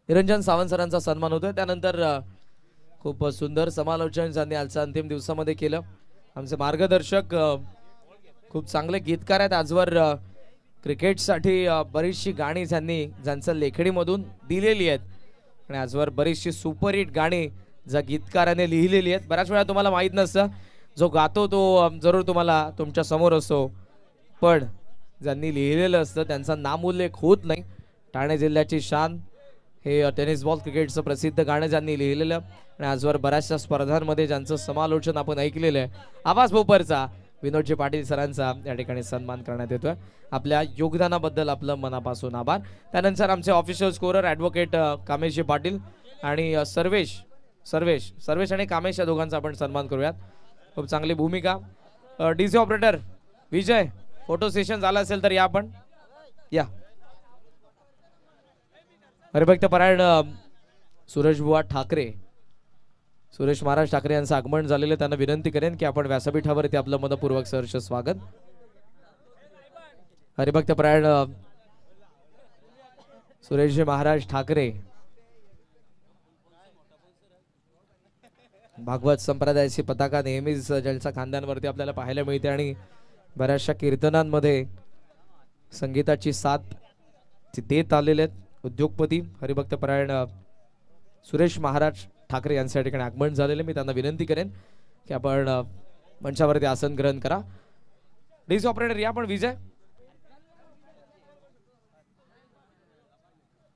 निरंजन सावंत सरांचा सन्मान होतोय। त्यानंतर खूप सुंदर समालोचन ज्यांनी आजच्या अंतिम दिवसामध्ये केलं। आमचे मार्गदर्शक खूप चांगले गीतकार आहेत आजवर क्रिकेटसाठी बरीचशी गाणी ज्यांचं लेखणीमधून दिलेली आहेत आणि आजवर बरीचशी सुपरहिट गाणी ज्या गीतकाराने लिहिलेली आहेत। बऱ्याच वेळा तुम्हाला माहीत नसतं जो गातो तो जरूर तुम्हाला तुमच्या समोर असतो, पण ज्यांनी लिहिलेलं असतं त्यांचा नामोल्लेख होत नाही। ठाणे जिल्ह्याची शान हे टेनिस बॉल क्रिकेटचं प्रसिद्ध गाणं ज्यांनी लिहिलेलं आणि आजवर बऱ्याचशा स्पर्धांमध्ये ज्यांचं समालोचन आपण ऐकलेलं आहे, आवाज भोपरचा विनोदजी पाटील सरांचा या ठिकाणी सन्मान करण्यात येतोय। आपल्या योगदानाबद्दल आपलं मनापासून आभार। त्यानंतर आमचे ऑफिशियल स्कोरर ॲडव्होकेट कामेशजी पाटील आणि सर्वेश आणि कामेश या दोघांचा आपण सन्मान करूयात। खूप चांगली भूमिका। डीसी ऑपरेटर विजय, फोटो सेशन झालं असेल तर या आपण या। हरिभक्त परायण सुरेश बुवा ठाकरे, सुरेश महाराज ठाकरे यांचं आगमन झालेलं, त्यांना विनंती करेन की आपण व्यासपीठावरती आपलं मनपूर्वक सहर्ष स्वागत। हरिभक्त परायण सुरेशजी महाराज ठाकरे भागवत संप्रदायाची पताका नेहमीच ज्यांच्या खांद्यांवरती आपल्याला पाहायला मिळते आणि बऱ्याचशा कीर्तनांमध्ये संगीताची साथ देत आलेले आहेत। उद्योगपती हरिभक्त परायण सुरेश महाराज ठाकरे यांच्या ठिकाणी आगमन झालेले, मी त्यांना विनंती करेन की आपण मंचावरती आसन ग्रहण करा। डीसी ऑपरेटर या पण विजय,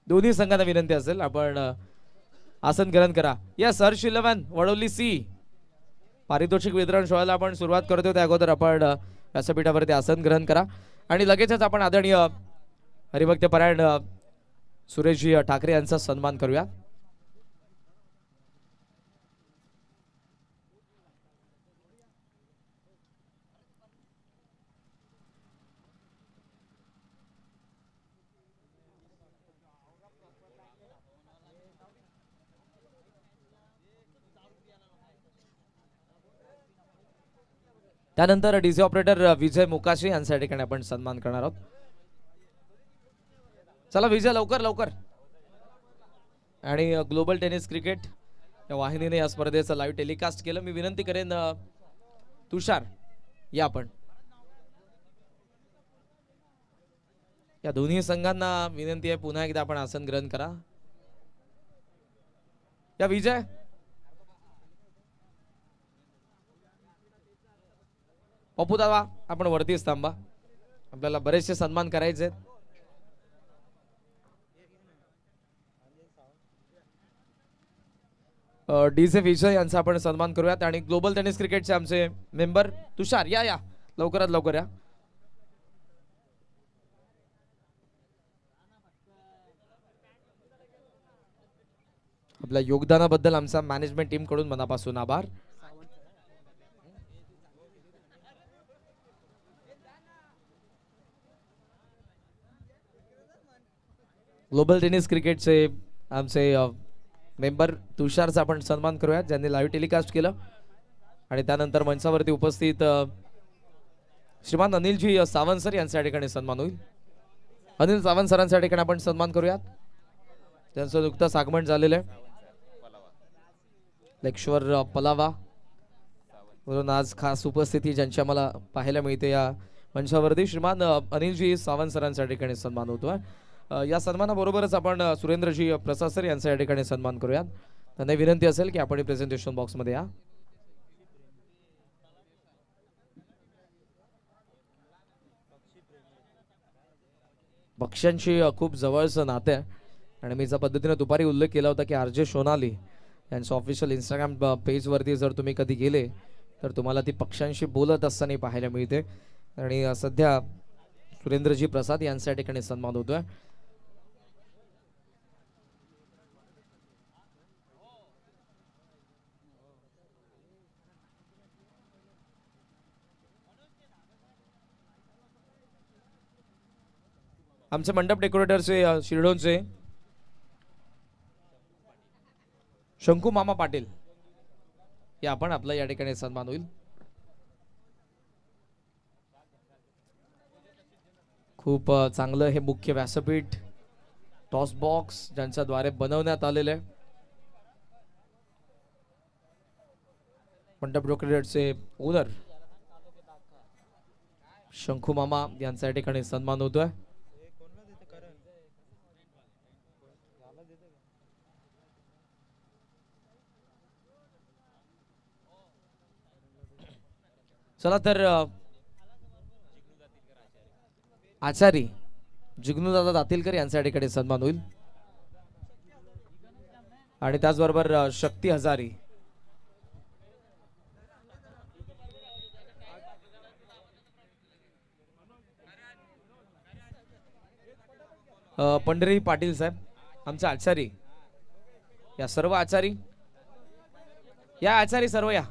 दोन्ही संघांना विनंती असेल आपण आसन ग्रहण करा। या सर्च 11 वडोली सी पारितोषिक वितरण सोहळ्याला आपण सुरुवात करतो, त्या अगोदर आपण व्यासपीठावरती आसन ग्रहण करा आणि लगेचच आपण आदरणीय हरिभक्त परायण सुरेशजी ठाकरे यांचा सन्मान करूया। त्यानंतर डीसी ऑपरेटर विजय मुकाशी यांच्या ठिकाणी आपण सन्मान करणार आहोत। चला विजय लवकर लवकर। आणि ग्लोबल टेनिस क्रिकेट या वाहिनीने या स्पर्धेचं लाईव्ह टेलिकास्ट केलं। मी विनंती करेन तुषार या आपण, या दोन्ही संघांना विनंती आहे पुन्हा एकदा आपण आसन ग्रहण करा। या विजय, पप्पू दादा आपण वरतीच थांबा, आपल्याला बरेचसे सन्मान करायचे आहेत। डीजे विजय यांचा आपण सन्मान करूयात आणि ग्लोबल टेनिस क्रिकेटचे आमचे मेंबर तुषार या या लवकरात लवकर या। आपल्या योगदानाबद्दल आमचा मॅनेजमेंट टीम कडून मनापासून आभार। ग्लोबल टेनिस क्रिकेटचे आमचे मेंबर तुषारचा आपण सन्मान करूयात ज्यांनी लाईव्ह टेलिकास्ट केलं आणि त्यानंतर मंचावरती उपस्थित श्रीमान अनिलजी सावंत सर यांच्या ठिकाणी सन्मान होईल। अनिल सावंत सरांच्या ठिकाणी आपण सन्मान करूयात, त्यांचं नुकतंच आगमन झालेलं आहे। लेक्श्वर पलावा म्हणून आज खास उपस्थिती ज्यांची आम्हाला पाहायला मिळते या मंचावरती श्रीमान अनिलजी सावंत सरांच्या ठिकाणी सन्मान होतोय। या सन्मानाबरोबरच आपण सुरेंद्रजी प्रसाद सर यांच्या ठिकाणी सन्मान करूयात। त्यांना विनंती असेल की आपण प्रेझेंटेशन बॉक्स मध्ये या। पक्ष्यांशी खूप जवळचं नातं आहे आणि मी ज्या पद्धतीने दुपारी उल्लेख केला होता की आरजे सोनाली यांचं ऑफिशियल इंस्टाग्राम पेजवरती जर तुम्ही कधी गेले तर तुम्हाला ती पक्ष्यांशी बोलत असताना पाहायला मिळते आणि सध्या सुरेंद्रजी प्रसाद यांच्या ठिकाणी सन्मान होतोय। आमचे मंडप डेकोरेटरचे शिरडोनचे शंकू मामा पाटील या आपण आपला या ठिकाणी सन्मान होईल। खूप चांगलं हे मुख्य व्यासपीठ टॉस बॉक्स ज्यांच्या द्वारे बनवण्यात आलेले आहे. मंडप ब्रोकरेजचे ओनर शंखू मामा यांचा या ठिकाणी सन्मान होतोय. चला तर आचारी जिग्नूदादा दातीलकर यांच्या ठिकाणी सन्मान होईल. आणि त्याचबरोबर शक्ती हजारी पंढरी पाटील साहेब आमचे आचारी, या सर्व आचारी सर्व या.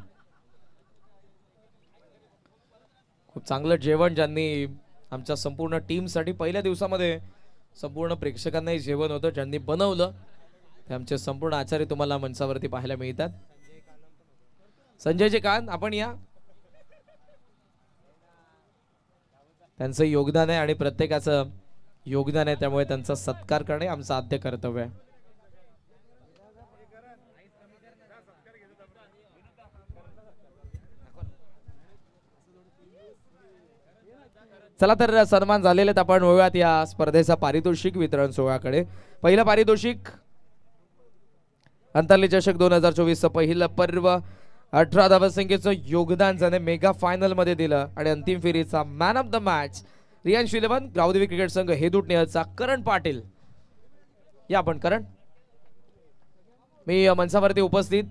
खूप चांगलं जेवण ज्यांनी आमच्या संपूर्ण टीम साठी पहिल्या दिवसामध्ये संपूर्ण प्रेक्षकांनाही जेवण होतं ज्यांनी बनवलं ते आमचे संपूर्ण आचार्य तुम्हाला मंचावरती पाहायला मिळतात. संजयजी कान आपण या. त्यांचं योगदान आहे आणि प्रत्येकाचं योगदान आहे, त्यामुळे त्यांचा सत्कार करणे आमचं आद्य कर्तव्य आहे. चला तर सन्मान झालेले आपण वळूयात या स्पर्धेचा पारितोषिक वितरण सोहळ्याकडे. पहिलं पारितोषिक अंतरली चषक 2024 पहिलं पर्व 18 धावसंख्येचं योगदान ज्याने मेगा फायनल मध्ये दिलं आणि अंतिम फेरीचा man of the match Riyansh 11 Gavdevi cricket संघ हेदूटनेरचा करण पाटील. या आपण करण, मी मंचावरती उपस्थित,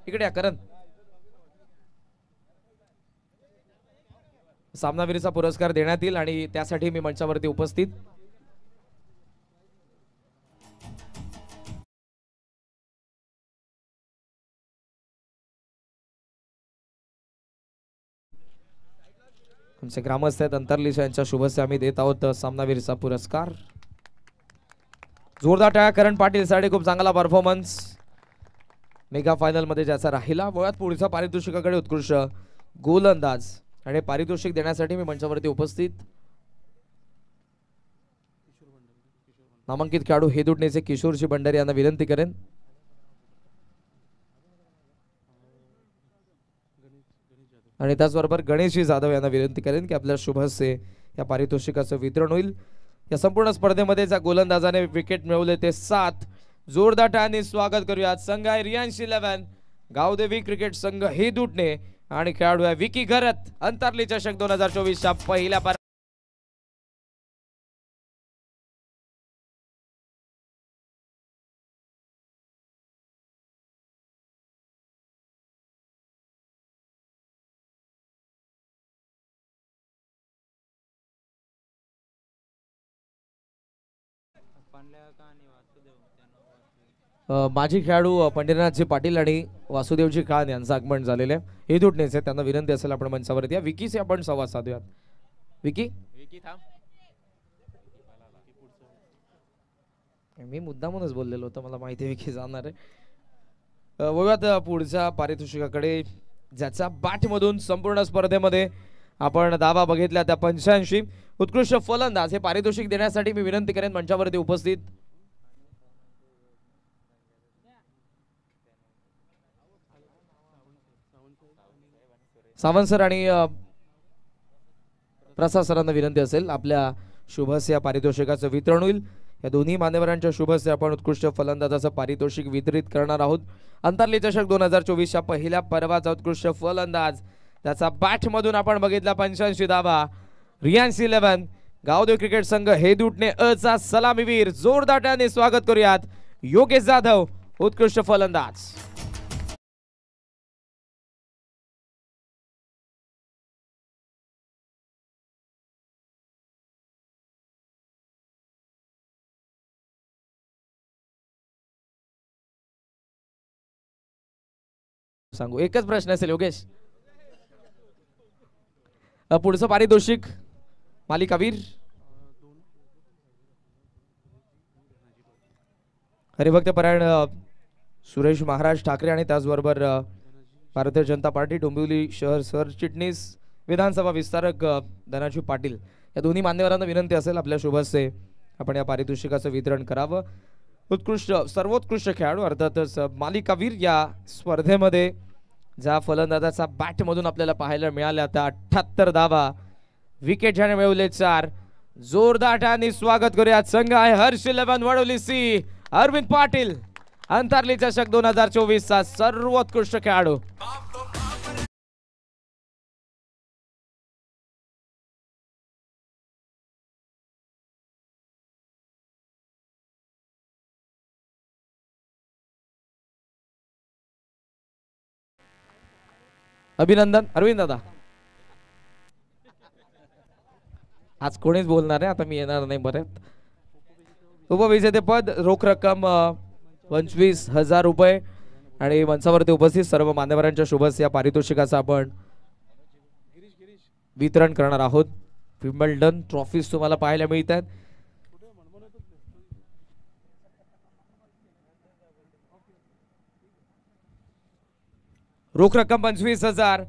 इकडे या करण. सामनावीरचा पुरस्कार देण्यात येईल आणि त्यासाठी मी मंचावरती उपस्थित. आमचे ग्रामस्थ आहेत अंतरलीच्या यांच्या शुभस्य आम्ही देत आहोत सामनावीरचा पुरस्कार. जोरदार टाळ्या करण पाटील साठी, खूप चांगला परफॉर्मन्स मेगा फायनल मध्ये ज्याचा राहिला. वळात पुढच्या पारितोषिकाकडे उत्कृष्ट गोलंदाज आणि पारितोषिक देण्यासाठी मी मंचावरती उपस्थित नामांकित खेळाडू हेदुटनेचे किशोरजी भंडारी यांना विनंती करेन. आणि त्याचबरोबर गणेशजी जाधव यांना विनंती करेन की आपल्या शुभस्य या पारितोषिकाचं वितरण होईल. या संपूर्ण स्पर्धेमध्ये ज्या गोलंदाजाने विकेट मिळवले ते 7. जोरदार टाळ्यांनी स्वागत करूयात. संघ आहे रियांश 11 गावदेवी क्रिकेट संघ हेदुटणे आणि खेळाडू आहे विकी घरत अंतरली चषक 2024 च्या पहिल्या माजी खेळाडू पंढरीनाथजी पाटील आणि वासुदेवजी खान यांचं आगमन झालेलं आहे. हेदुटणेचे त्यांना विनंती असेल आपण मंचावरती या. विकीचे आपण संवाद साधूयात. विकी थांब, मी मुद्दामूनच बोललेलो होतो, मला माहिती आहे विकी जाणार आहे. बघूयात पुढच्या पारितोषिकाकडे ज्याच्या बॅट मधून संपूर्ण स्पर्धेमध्ये आपण दावा बघितला त्या 85 उत्कृष्ट फलंदाज हे पारितोषिक देण्यासाठी मी विनंती करेन मंचावरती उपस्थित सावंत सर आणि प्रसाद सरांना विनंती असेल. आपल्या शुभस्य या पारितोषिकाचं वितरण होईल. या दोन्ही मान्यवरांच्या शुभस्य आपण उत्कृष्ट फलंदाजाचं पारितोषिक वितरित करणार आहोत. अंतरली चषक 2024 च्या पहिल्या पर्वाचा उत्कृष्ट फलंदाज त्याचा बॅट मधून आपण बघितला 85 धावा रियांश 11 गावदेवी क्रिकेट संघ हेदुटणे अचा सलामीवीर. जोरदार टाळ्यांनी स्वागत करूयात योगेश जाधव उत्कृष्ट फलंदाज. सांगू एकच प्रश्न असेल योगेश. पुढचं पारितोषिक मालिकावीर हरिभक्त परायण सुरेश महाराज ठाकरे आणि त्याचबरोबर भारतीय जनता पार्टी डोंबिवली शहर सरचिटणीस विधानसभा विस्तारक धनाजी पाटील या दोन्ही मान्यवरांना विनंती असेल आपल्या शुभस्य आपण या पारितोषिकाचं वितरण करावं. सर्वोत्कृष्ट खेळाडू अर्थातच मालिकावीर या स्पर्धेमध्ये ज्या फलंदाजाचा बॅट मधून आपल्याला पाहायला मिळाले आता 78 धावा, विकेट ज्याने मिळवले 4. जोरदार टाळ्यांनी स्वागत करूया. संघ आहे हर्ष 11 वडोली सी अरविंद पाटील, अंतरली चषक 2024 चा सर्वोत्कृष्ट खेळाडू. अभिनंदन अरविंद दादा. आज कोणीच बोलणार आहे, आता मी येणार नाही परत. उपविजेतेपद रोख रक्कम 25,000 रुपये आणि मंचावरती उपस्थित सर्व मान्यवरांच्या शुभस या पारितोषिकाचं आपण वितरण करणार आहोत. विम्बल्डन ट्रॉफीज तुम्हाला पाहायला मिळतात. रोख रक्कम 25,000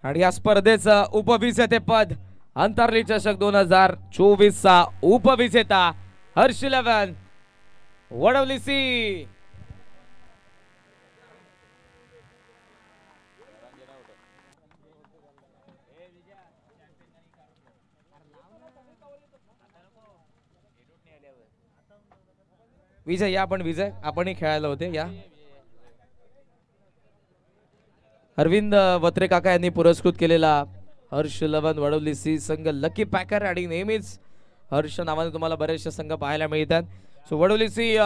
आणि या स्पर्धेचं उपविजेतेपद अंतरली चषक 2024 चा उपविजेता हर्ष 11 वडवली सी. विजय या, आपण विजय आपणही खेळायला होते या. अरविंद वत्रे काका यांनी पुरस्कृत केलेला हर्ष 11 वडवली सी संघ लकी पॅकर आणि नेहमीच हर्ष नावाने तुम्हाला बरेचसे संघ पाहायला मिळतात. सो वडवली सी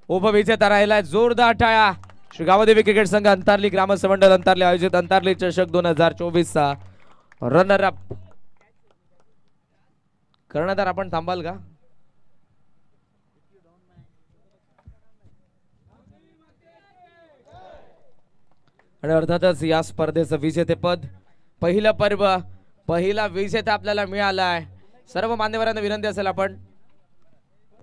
उपविजेता राहिला. जोरदार टाळ्या. श्री गावदेवी क्रिकेट संघ अंतरली ग्रामस्थ मंडळ अंतरली आयोजित अंतरली चषक 2024 चा रनर अप. कर्णधार आपण थांबाल का? आणि अर्थातच या स्पर्धेचं विजेतेपद पहिलं पर्व पहिला विजेता आपल्याला मिळाला आहे. सर्व मान्यवरांना विनंती असेल आपण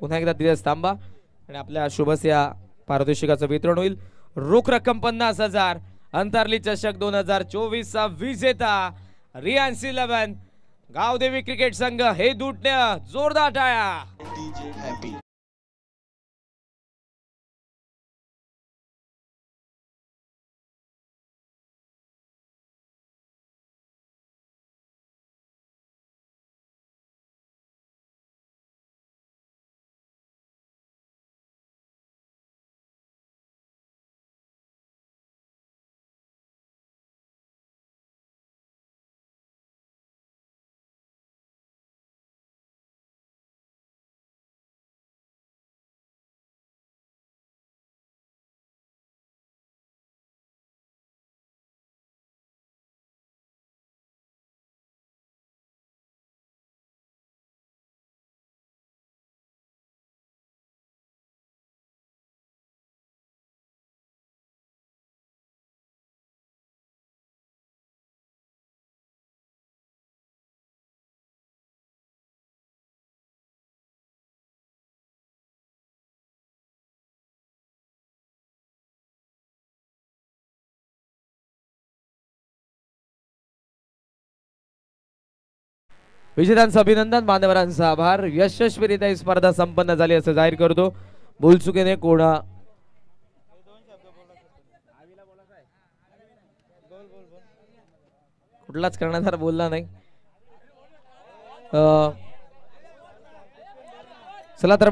पुन्हा एकदा दिवस थांबा आणि आपल्या शुभस या पारितोषिकाचं वितरण होईल. रोख रक्कम 50,000. अंतरली चषक 2024 चा विजेता रियांसी 11 गावदेवी क्रिकेट संघ. हे दुटणे जोरदार टाळ्या. विजेत्यांचं अभिनंदन, मान्यवरांचा आभार. यशस्वीरित्या ही स्पर्धा संपन्न झाली असं जाहीर करतो. भूलचुकीने कोणा कुठलाच कर्णधार बोलला नाही. चला तर